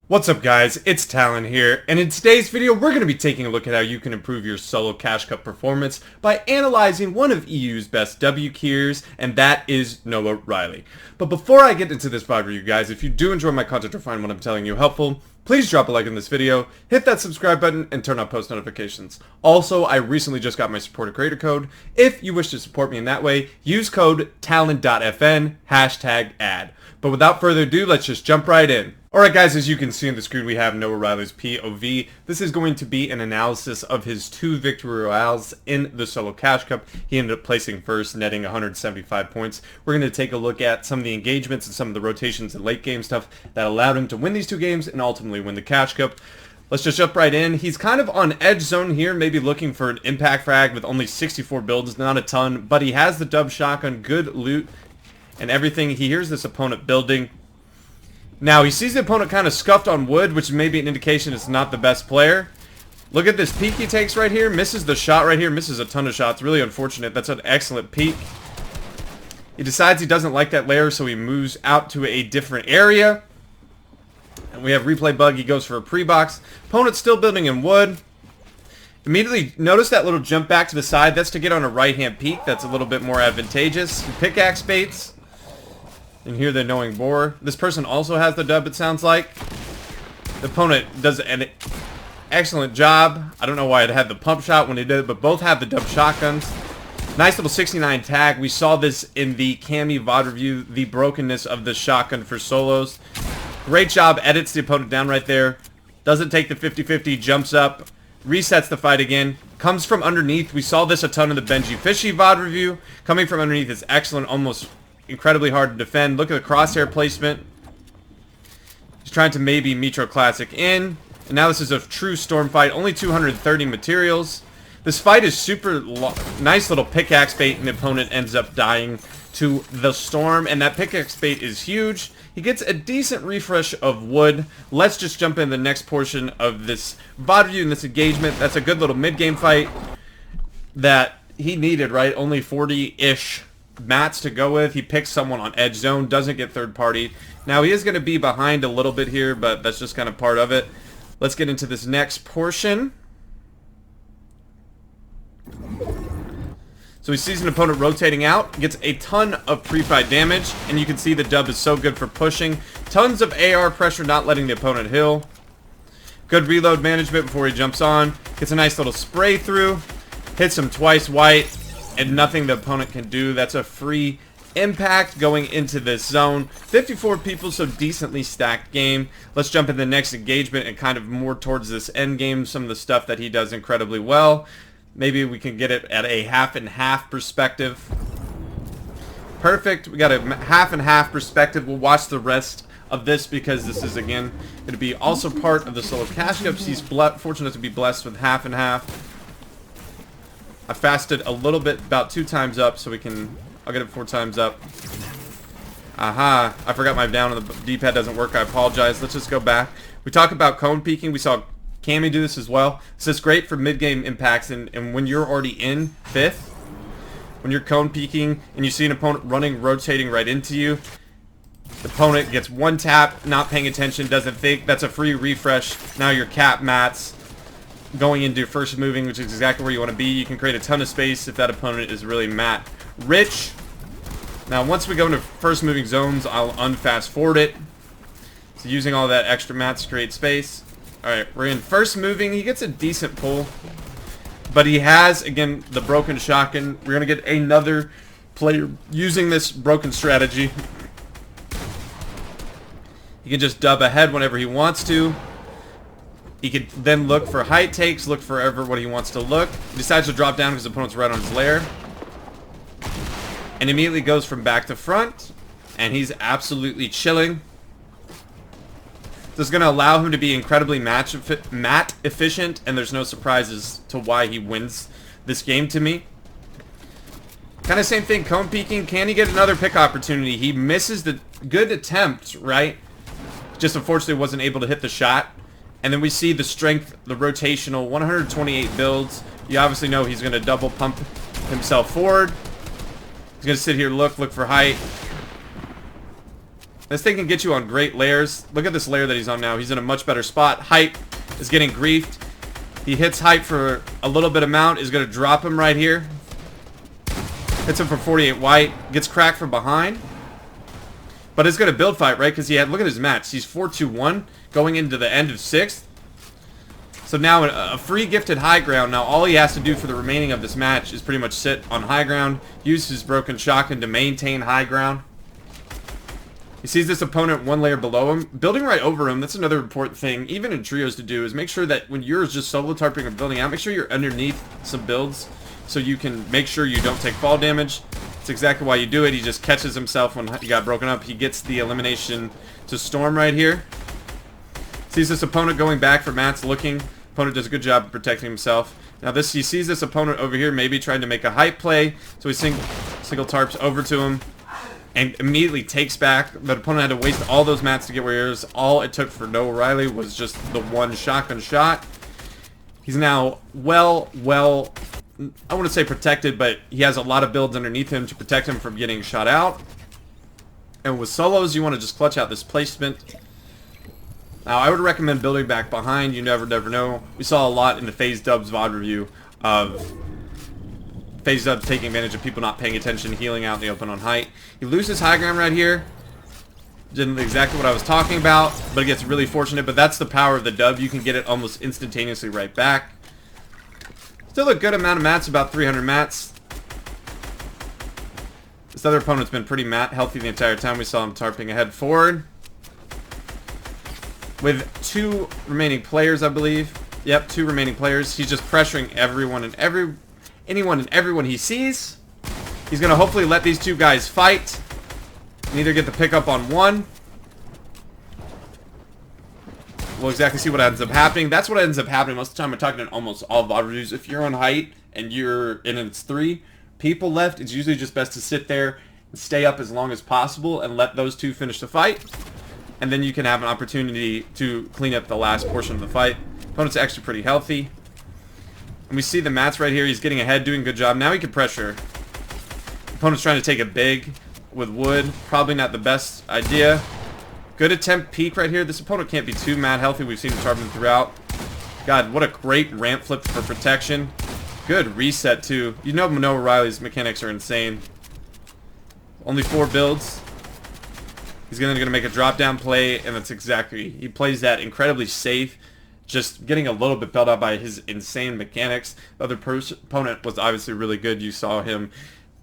What's up guys, it's Talon here, and in today's video we're going to be taking a look at how you can improve your solo Cash Cup performance by analyzing one of EU's best W keyers, and that is Noahreyli. But before I get into this VOD review guys, if you do enjoy my content or find what I'm telling you helpful, please drop a like on this video, hit that subscribe button, and turn on post notifications. Also, I recently just got my supporter creator code. If you wish to support me in that way, use code TALON.FN, #ad. But without further ado, let's just jump right in. Alright guys, as you can see on the screen, we have Noahreyli's POV. This is going to be an analysis of his 2 victory royales in the solo Cash Cup. He ended up placing first, netting 175 points. We're going to take a look at some of the engagements and some of the rotations and late game stuff that allowed him to win these 2 games and ultimately win the Cash Cup. Let's just jump right in. He's kind of on edge zone here, maybe looking for an impact frag with only 64 builds, not a ton, but he has the dub shotgun, good loot, and everything. He hears this opponent building. Now, he sees the opponent kind of scuffed on wood, which may be an indication it's not the best player. Look at this peek he takes right here. Misses the shot right here. Misses a ton of shots. Really unfortunate. That's an excellent peek. He decides he doesn't like that layer, so he moves out to a different area. And we have replay bug. He goes for a pre-box. Opponent's still building in wood. Immediately notice that little jump back to the side. That's to get on a right-hand peek. That's a little bit more advantageous. Pickaxe baits. And here the knowing boar. This person also has the dub, it sounds like. The opponent does an excellent job. I don't know why it had the pump shot when he did it, but both have the dub shotguns. Nice little 69 tag. We saw this in the Cammy VOD review, the brokenness of the shotgun for solos. Great job. Edits the opponent down right there. Doesn't take the 50-50, jumps up, resets the fight again. Comes from underneath. We saw this a ton in the Benji Fishy VOD review. Coming from underneath is excellent, almost incredibly hard to defend. Look at the crosshair placement. He's trying to maybe Metro Classic in. And now this is a true storm fight. Only 230 materials. This fight is super nice little pickaxe bait, and the opponent ends up dying to the storm. And that pickaxe bait is huge. He gets a decent refresh of wood. Let's just jump in the next portion of this VOD review and this engagement. That's a good little mid-game fight that he needed, right? Only 40-ish mats to go with. He picks someone on edge zone, doesn't get third party. Now he is going to be behind a little bit here, but that's just kind of part of it. Let's get into this next portion. So he sees an opponent rotating out, gets a ton of pre-fight damage, and you can see the dub is so good for pushing. Tons of AR pressure, not letting the opponent heal. Good reload management before he jumps on. Gets a nice little spray through. Hits him twice white. And nothing the opponent can do. That's a free impact going into this zone. 54 people, so decently stacked game. Let's jump into the next engagement and kind of more towards this end game. Some of the stuff that he does incredibly well. Maybe we can get it at a half and half perspective. Perfect. We got a half and half perspective. We'll watch the rest of this because this is, again, going to be also part of the solo Cash Cups. He's fortunate to be blessed with half and half. I fasted a little bit, about 2 times up, so I'll get it 4 times up. Aha, I forgot my down on the D-pad doesn't work, I apologize. Let's just go back. We talk about cone peeking, we saw Cammy do this as well. This is great for mid-game impacts, and when you're already in 5th, when you're cone peeking, and you see an opponent running, rotating right into you, the opponent gets 1 tap, not paying attention, doesn't think, that's a free refresh. Now you're cap mats. Going into first moving, which is exactly where you want to be. You can create a ton of space if that opponent is really mat rich. Now once we go into first moving zones, I'll unfast forward it. So using all that extra mats to create space. Alright, we're in first moving. He gets a decent pull, but he has, again, the broken shotgun. We're going to get another player using this broken strategy. He can just dub ahead whenever he wants to. He could then look for height takes, look forever what he wants to look. He decides to drop down because the opponent's right on his lair. And immediately goes from back to front. And he's absolutely chilling. This is going to allow him to be incredibly mat efficient. And there's no surprises to why he wins this game to me. Kind of same thing, cone peeking. Can he get another pick opportunity? He misses the good attempt, right? Just unfortunately wasn't able to hit the shot. And then we see the strength, the rotational, 128 builds. You obviously know he's going to double pump himself forward. He's going to sit here, look for height. This thing can get you on great layers. Look at this layer that he's on now. He's in a much better spot. Height is getting griefed. He hits height for a little bit amount. Is going to drop him right here. Hits him for 48 white. Gets cracked from behind. But it's going to build fight, right? Because look at his match. He's 4-2-1 going into the end of 6th. So now a free gifted high ground. Now all he has to do for the remaining of this match is pretty much sit on high ground. Use his broken shotgun to maintain high ground. He sees this opponent one layer below him, building right over him. That's another important thing, even in trios, to do, is make sure that when you're just solo tarping or building out, make sure you're underneath some builds so you can make sure you don't take fall damage. That's exactly why you do it. He just catches himself when he got broken up. He gets the elimination to Storm right here. Sees this opponent going back for mats, looking. Opponent does a good job of protecting himself. Now he sees this opponent over here maybe trying to make a hype play, so he single tarps over to him. And immediately takes back. But opponent had to waste all those mats to get where he is. All it took for Noahreyli was just the one shotgun shot. He's now well, I wouldn't say protected, but he has a lot of builds underneath him to protect him from getting shot out. And with solos, you want to just clutch out this placement. Now, I would recommend building back behind. You never know. We saw a lot in the FaZe Dubs VOD review of FaZe Dubs taking advantage of people not paying attention, healing out in the open on height. He loses high ground right here. Didn't exactly what I was talking about, but it gets really fortunate. But that's the power of the dub. You can get it almost instantaneously right back. Still a good amount of mats, about 300 mats. This other opponent's been pretty mat healthy the entire time. We saw him tarping ahead forward. With 2 remaining players, I believe. Yep, 2 remaining players. He's just pressuring anyone and everyone he sees. He's going to hopefully let these 2 guys fight. And either get the pickup on one. We'll exactly see what ends up happening. That's what ends up happening most of the time. I'm talking in almost all VOD reviews. If you're on height and it's 3 people left, it's usually just best to sit there and stay up as long as possible and let those 2 finish the fight. And then you can have an opportunity to clean up the last portion of the fight. Opponent's actually pretty healthy. And we see the mats right here. He's getting ahead, doing a good job. Now he can pressure. Opponent's trying to take a big with wood. Probably not the best idea. Good attempt peek right here. This opponent can't be too mat healthy. We've seen him tarping throughout. God, what a great ramp flip for protection. Good reset, too. You know Noahreyli's mechanics are insane. Only 4 builds. He's going to make a drop down play, and that's exactly, he plays that incredibly safe, just getting a little bit bailed out by his insane mechanics. The other opponent was obviously really good. You saw him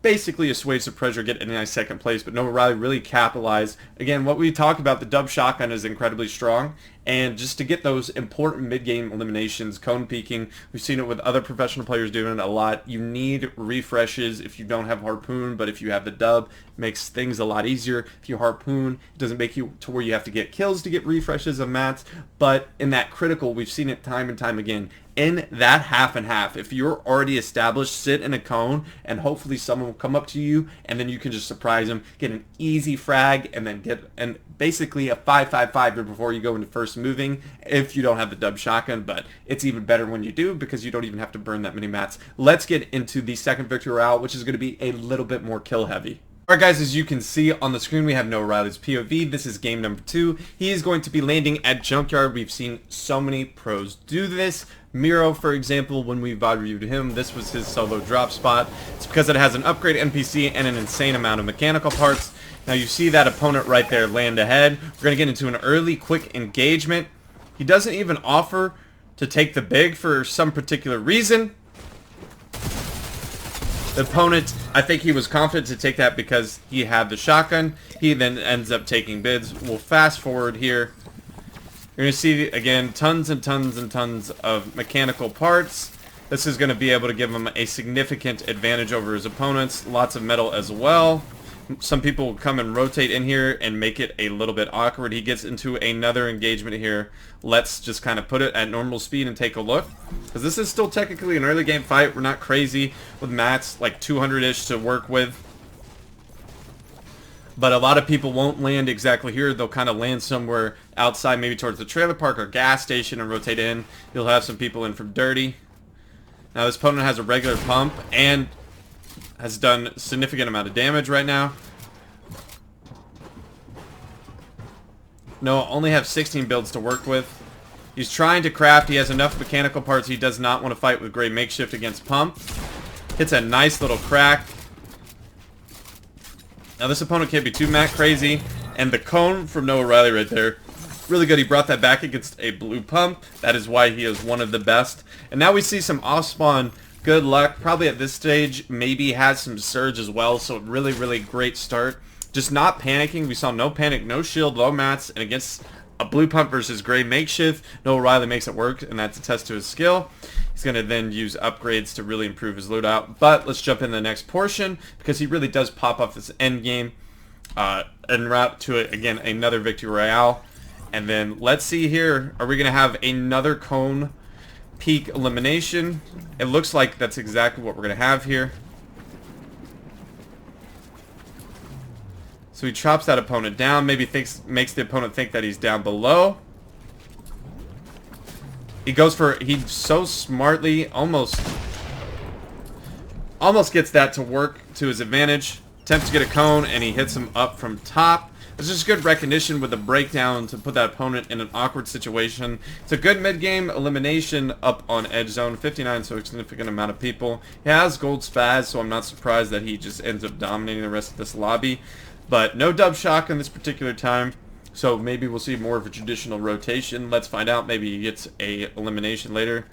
basically assuage the pressure, get a nice second place, but Noahreyli really capitalized. Again, what we talked about, the dub shotgun is incredibly strong, and just to get those important mid-game eliminations, cone peeking, we've seen it with other professional players doing it a lot. You need refreshes if you don't have Harpoon, but if you have the dub, it makes things a lot easier. If you Harpoon, it doesn't make you to where you have to get kills to get refreshes of mats, but in that critical, we've seen it time and time again. In that half and half, if you're already established, sit in a cone and hopefully someone will come up to you and then you can just surprise them, get an easy frag, and then get basically a 5-5-5 before you go into first moving if you don't have the dub shotgun. But it's even better when you do because you don't even have to burn that many mats. Let's get into the second victory route, which is going to be a little bit more kill heavy. Alright guys, as you can see on the screen, we have Noahreyli's POV. This is game number 2. He is going to be landing at Junkyard. We've seen so many pros do this. Miro, for example, when we VOD reviewed him, this was his solo drop spot. It's because it has an upgrade NPC and an insane amount of mechanical parts. Now you see that opponent right there land ahead. We're going to get into an early, quick engagement. He doesn't even offer to take the big for some particular reason. The opponent, I think he was confident to take that because he had the shotgun. He then ends up taking bids. We'll fast forward here. You're going to see, again, tons and tons and tons of mechanical parts. This is going to be able to give him a significant advantage over his opponents. Lots of metal as well. Some people will come and rotate in here and make it a little bit awkward. He gets into another engagement here. Let's just kind of put it at normal speed and take a look. Because this is still technically an early game fight. We're not crazy with mats, like 200-ish to work with. But a lot of people won't land exactly here. They'll kind of land somewhere outside, maybe towards the trailer park or gas station and rotate in. You'll have some people in from dirty. Now this opponent has a regular pump and has done a significant amount of damage right now. Noah only have 16 builds to work with. He's trying to craft. He has enough mechanical parts. He does not want to fight with Gray Makeshift against Pump. Hits a nice little crack. Now this opponent can't be too mad crazy. And the cone from Noahreyli right there, really good. He brought that back against a blue Pump. That is why he is one of the best. And now we see some off-spawn good luck. Probably at this stage, maybe has some surge as well. So really, really great start. Just not panicking. We saw no panic, no shield, low mats, and against a blue Pump versus Gray Makeshift, Noahreyli makes it work, and that's a test to his skill. He's going to then use upgrades to really improve his loadout. But let's jump in the next portion, because he really does pop off this end game en route to, again, another Victory Royale. And then let's see here. Are we going to have another cone peak elimination? It looks like that's exactly what we're going to have here. So he chops that opponent down, maybe makes the opponent think that he's down below. He so smartly almost gets that to work to his advantage. Attempts to get a cone, and he hits him up from top. It's just good recognition with the breakdown to put that opponent in an awkward situation. It's a good mid-game elimination up on edge zone. 59, so a significant amount of people. He has gold spaz, so I'm not surprised that he just ends up dominating the rest of this lobby. But no dub shotgun this particular time, so maybe we'll see more of a traditional rotation. Let's find out. Maybe he gets a elimination later.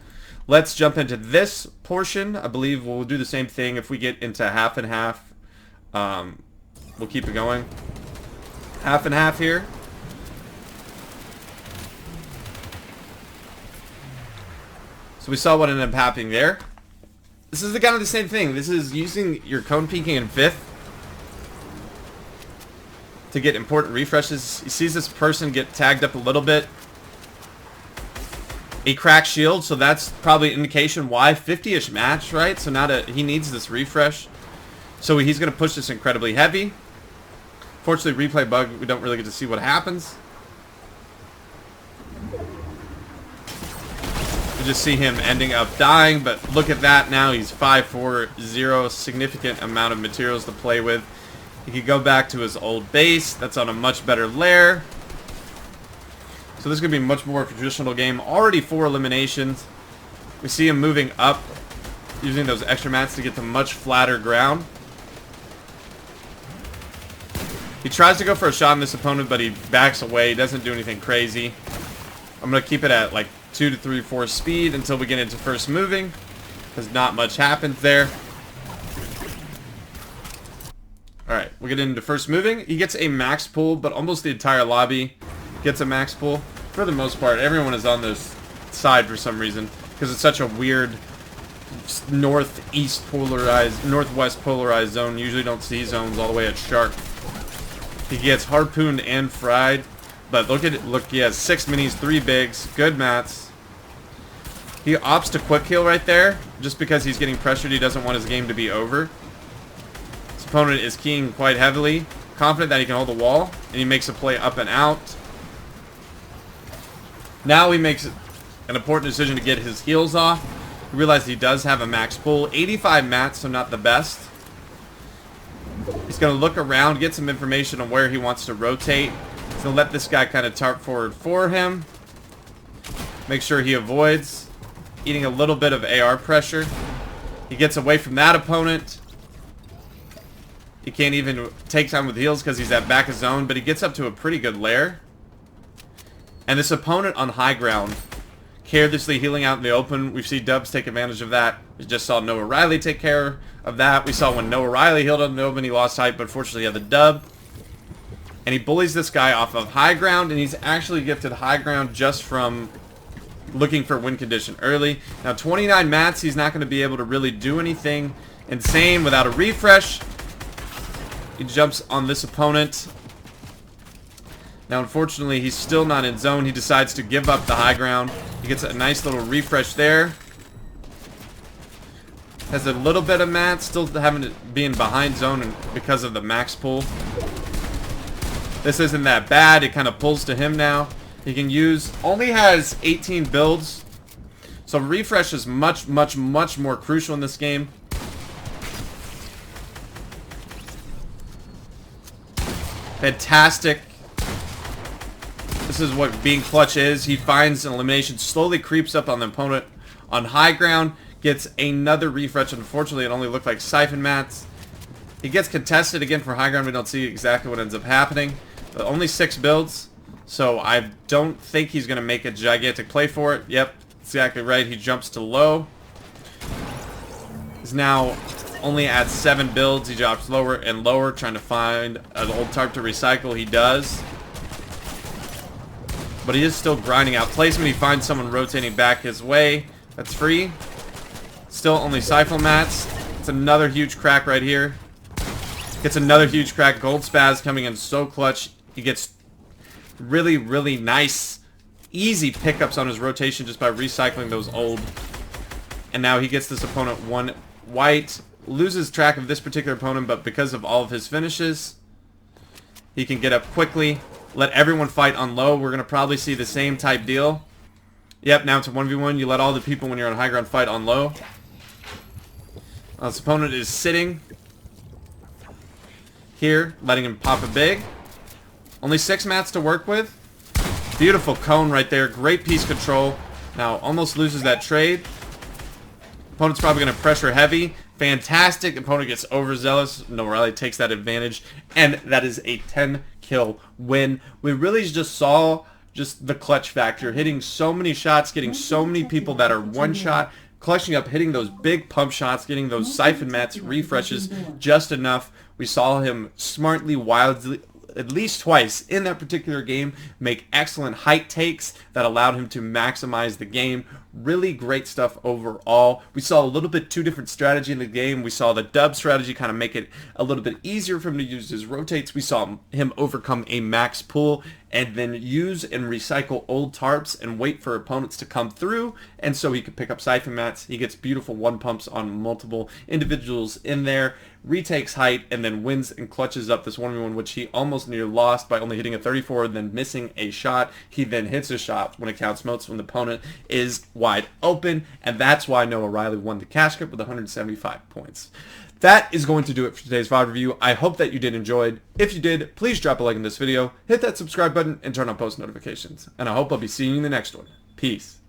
Let's jump into this portion. I believe we'll do the same thing if we get into half and half. We'll keep it going. Half and half here. So we saw what ended up happening there. This is kind of the same thing. This is using your cone peeking in 5th to get important refreshes. He sees this person get tagged up a little bit. A cracked shield, so that's probably an indication why. 50-ish match, right? So now he needs this refresh. So he's going to push this incredibly heavy. Fortunately, replay bug, we don't really get to see what happens. You just see him ending up dying, but look at that now. He's 5-4-0, significant amount of materials to play with. He could go back to his old base. That's on a much better lair. So this is going to be much more of a traditional game. Already 4 eliminations. We see him moving up, using those extra mats to get to much flatter ground. He tries to go for a shot on this opponent, but he backs away. He doesn't do anything crazy. I'm going to keep it at like 2 to 3, 4 speed until we get into first moving, because not much happens there. Alright, we'll get into first moving. He gets a max pull, but almost the entire lobby gets a max pull. For the most part, everyone is on this side for some reason, because it's such a weird northwest polarized zone. Usually don't see zones all the way at Shark. He gets harpooned and fried, but look at it. Look, he has 6 minis, 3 bigs, good mats. He opts to quick heal right there, just because he's getting pressured. He doesn't want his game to be over. Opponent is keying quite heavily, confident that he can hold the wall, and he makes a play up and out. Now he makes an important decision to get his heals off. He realizes he does have a max pull. 85 mats, so not the best. He's going to look around, get some information on where he wants to rotate. He's going to let this guy kind of tarp forward for him. Make sure he avoids eating a little bit of AR pressure. He gets away from that opponent. He can't even take time with heals because he's at back of zone, but he gets up to a pretty good lair. And this opponent on high ground, carelessly healing out in the open. We've seen Dubs take advantage of that. We just saw Noahreyli take care of that. We saw when Noahreyli healed on the open, he lost height, but fortunately he had the dub. And he bullies this guy off of high ground, and he's actually gifted high ground just from looking for win condition early. Now 29 mats, he's not going to be able to really do anything insane without a refresh. He jumps on this opponent. Now, unfortunately, he's still not in zone. He decides to give up the high ground. He gets a nice little refresh there. Has a little bit of mat, still having to be in behind zone and because of the max pull. This isn't that bad. It kind of pulls to him now. He can use, only has 18 builds. So refresh is much, much, much more crucial in this game. Fantastic. This is what being clutch is. He finds an elimination, slowly creeps up on the opponent on high ground, gets another refresh. Unfortunately, it only looked like siphon mats. He gets contested again for high ground. We don't see exactly what ends up happening. But only 6 builds, so I don't think he's going to make a gigantic play for it. Yep, exactly right. He jumps to low. He's now only at 7 builds. He drops lower and lower, trying to find an old tarp to recycle. He does. But he is still grinding out placement. He finds someone rotating back his way. That's free. Still only siphon mats. It's another huge crack right here. Gets another huge crack. Gold Spaz coming in so clutch. He gets really, really nice, easy pickups on his rotation just by recycling those old. And now he gets this opponent 1 white. Loses track of this particular opponent, but because of all of his finishes, he can get up quickly. Let everyone fight on low. We're going to probably see the same type deal. Yep, now it's a 1v1. You let all the people when you're on high ground fight on low. This opponent is sitting here, letting him pop a big. Only 6 mats to work with. Beautiful cone right there. Great piece control. Now almost loses that trade. Opponent's probably going to pressure heavy. Fantastic. Opponent gets overzealous. Noahreyli takes that advantage. And that is a 10 kill win. We really just saw just the clutch factor. Hitting so many shots. Getting so many people that are one shot. Clutching up, hitting those big pump shots, getting those siphon mats, refreshes just enough. We saw him smartly, wildly, at least twice in that particular game, make excellent height takes that allowed him to maximize the game. Really great stuff overall. We saw a little bit 2 different strategy in the game. We saw the dub strategy kind of make it a little bit easier for him to use his rotates. We saw him overcome a max pull and then use and recycle old tarps and wait for opponents to come through, and so he could pick up siphon mats. He gets beautiful 1 pumps on multiple individuals in there, retakes height, and then wins and clutches up this 1v1, which he almost near lost by only hitting a 34 and then missing a shot. He then hits a shot when it counts most when the opponent is wide open, and that's why Noahreyli won the cash cup with 175 points. That is going to do it for today's VOD review. I hope that you did enjoy. If you did, please drop a like in this video, hit that subscribe button, and turn on post notifications. And I hope I'll be seeing you in the next one. Peace.